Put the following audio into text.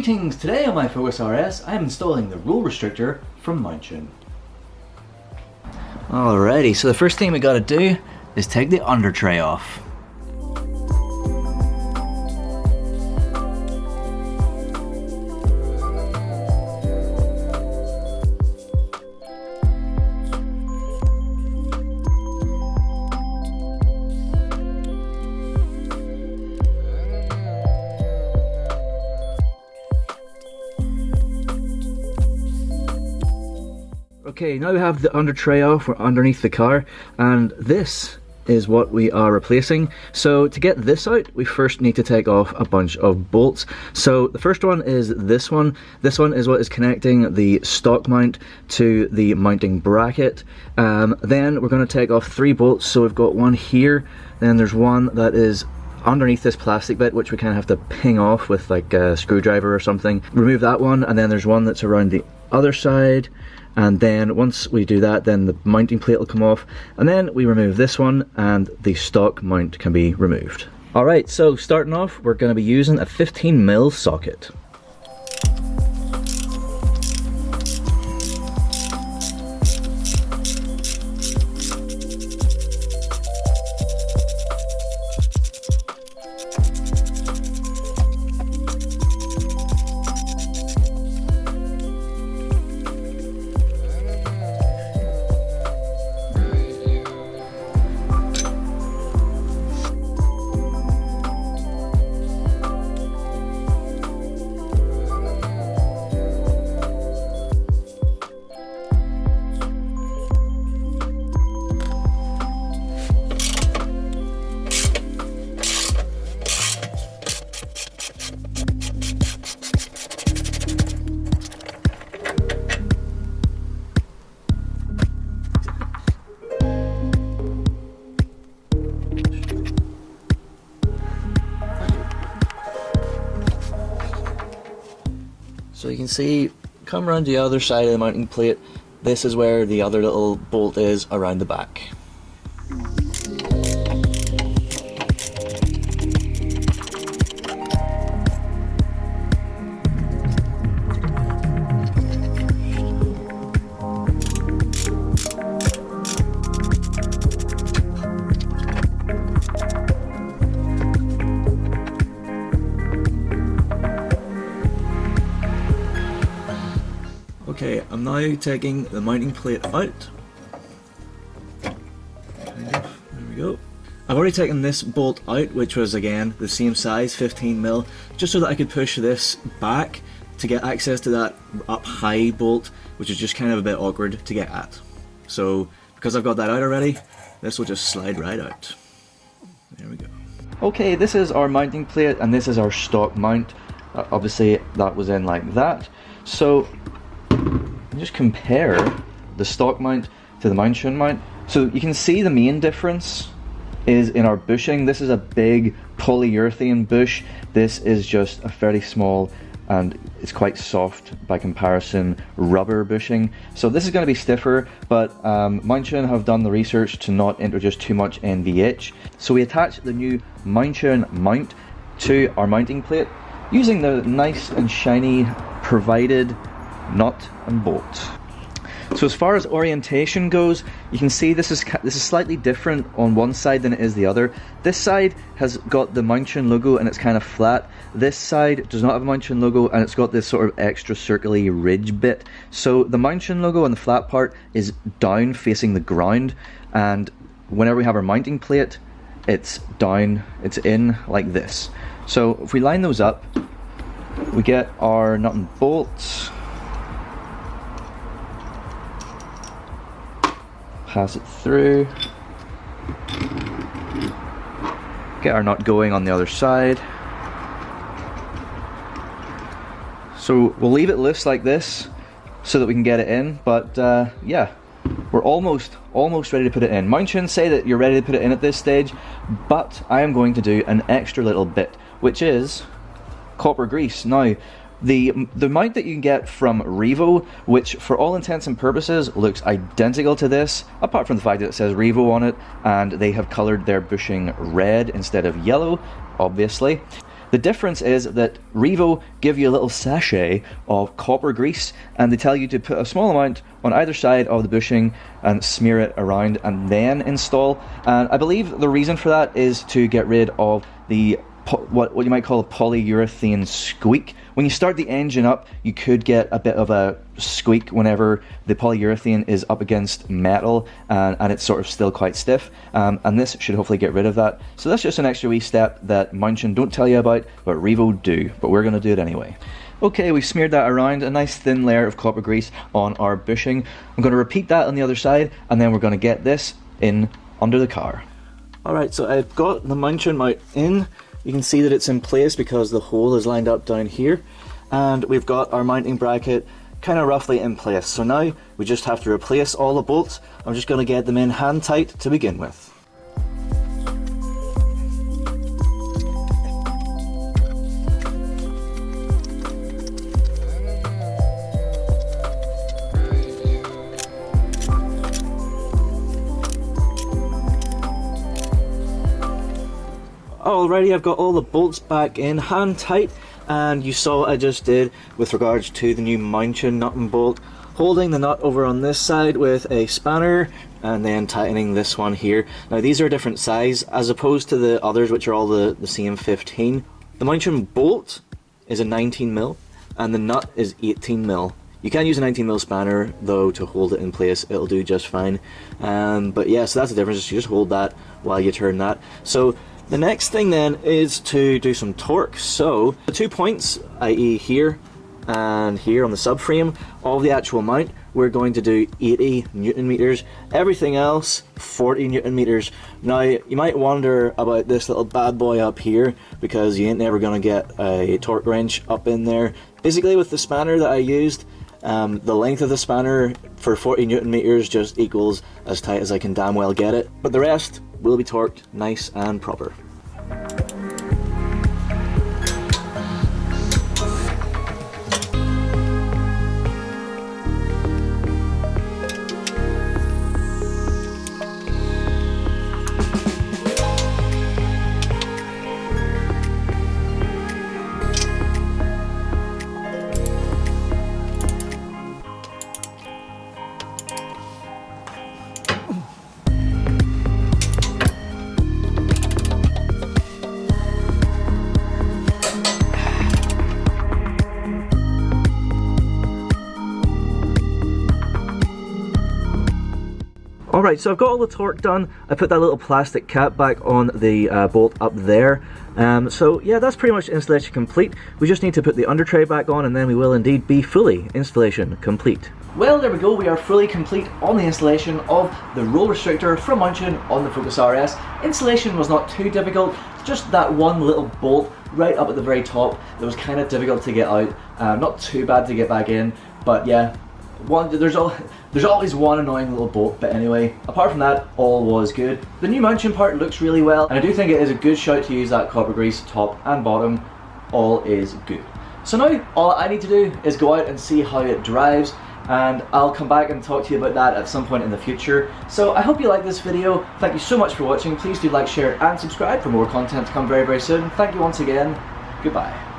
Greetings! Today on my Focus RS I am installing the roll restrictor from Mountune. Alrighty, so the first thing we gotta do is take the under tray off. Okay, now we have the under tray off, we're underneath the car, and this is what we are replacing. So to get this out, we first need to take off a bunch of bolts. So the first one is this one. This one is what is connecting the stock mount to the mounting bracket. Then we're going to take off 3 bolts. So we've got one here, then there's one that is underneath this plastic bit, which we kind of have to ping off with like a screwdriver or something. Remove that one, and then there's one that's around the other side. And then once we do that, then the mounting plate will come off, and then we remove this one and the stock mount can be removed. Alright, so starting off, we're going to be using a 15mm socket. So you can see, come around the other side of the mounting plate, this is where the other little bolt is around the back. Okay, I'm now taking the mounting plate out. There we go. I've already taken this bolt out, which was again the same size, 15mm, just so that I could push this back to get access to that up high bolt, which is just kind of a bit awkward to get at. So because I've got that out already, this will just slide right out. There we go. Okay, this is our mounting plate and this is our stock mount. Obviously that was in like that. So just compare the stock mount to the Mountune mount. So you can see the main difference is in our bushing. This is a big polyurethane bush. This is just a fairly small and it's quite soft by comparison rubber bushing. So this is going to be stiffer, but Mountune have done the research to not introduce too much NVH. So we attach the new Mountune mount to our mounting plate using the nice and shiny provided nut and bolt. So as far as orientation goes, you can see this is slightly different on one side than it is the other. This side has got the Mountune logo and it's kind of flat. This side does not have a Mountune logo and it's got this sort of extra circly ridge bit. So the Mountune logo on the flat part is down facing the ground, and whenever we have our mounting plate, it's down, it's in like this. So if we line those up, we get our nut and bolts. Pass it through, get our nut going on the other side. So we'll leave it loose like this so that we can get it in, but yeah, we're almost ready to put it in. Mountune say that you're ready to put it in at this stage, but I am going to do an extra little bit, which is copper grease. Now, the mount that you can get from Revo, which for all intents and purposes looks identical to this, apart from the fact that it says Revo on it, and they have coloured their bushing red instead of yellow, obviously. The difference is that Revo give you a little sachet of copper grease, and they tell you to put a small amount on either side of the bushing and smear it around and then install. And I believe the reason for that is to get rid of the what you might call a polyurethane squeak. When you start the engine up, you could get a bit of a squeak whenever the polyurethane is up against metal and it's sort of still quite stiff, and this should hopefully get rid of that. So that's just an extra wee step that Mountune don't tell you about, but Revo do, but we're going to do it anyway. Okay, we've smeared that around, a nice thin layer of copper grease on our bushing. I'm going to repeat that on the other side, and then we're going to get this in under the car. Alright, so I've got the Mountune mount in. You can see that it's in place because the hole is lined up down here, and we've got our mounting bracket kind of roughly in place. So now we just have to replace all the bolts. I'm just going to get them in hand tight to begin with. Alrighty, I've got all the bolts back in hand tight, and you saw what I just did with regards to the new Mountune nut and bolt, holding the nut over on this side with a spanner and then tightening this one here. Now these are a different size as opposed to the others, which are all the same 15. The Mountune bolt is a 19mm and the nut is 18mm. You can use a 19mm spanner though to hold it in place, it'll do just fine. But yeah, so that's the difference, you just hold that while you turn that. So the next thing then is to do some torque. So the 2 points, i.e. here and here on the subframe of the actual mount, we're going to do 80 Newton meters. Everything else 40 Newton meters. Now you might wonder about this little bad boy up here because you ain't never gonna get a torque wrench up in there. Basically with the spanner that I used, the length of the spanner for 40 Newton meters just equals as tight as I can damn well get it, but the rest will be torqued nice and proper. Alright, so I've got all the torque done. I put that little plastic cap back on the bolt up there. So yeah, that's pretty much installation complete. We just need to put the under tray back on and then we will indeed be fully installation complete. Well, there we go, we are fully complete on the installation of the roll restrictor from Mountune on the Focus RS. Installation was not too difficult, just that one little bolt right up at the very top that was kind of difficult to get out. Not too bad to get back in, but yeah, there's always one annoying little bolt, but anyway, apart from that, all was good. The new Mountune part looks really well, and I do think it is a good shout to use that copper grease top and bottom. All is good. So now, all I need to do is go out and see how it drives, and I'll come back and talk to you about that at some point in the future. So I hope you like this video. Thank you so much for watching. Please do like, share, and subscribe for more content to come very, very soon. Thank you once again. Goodbye.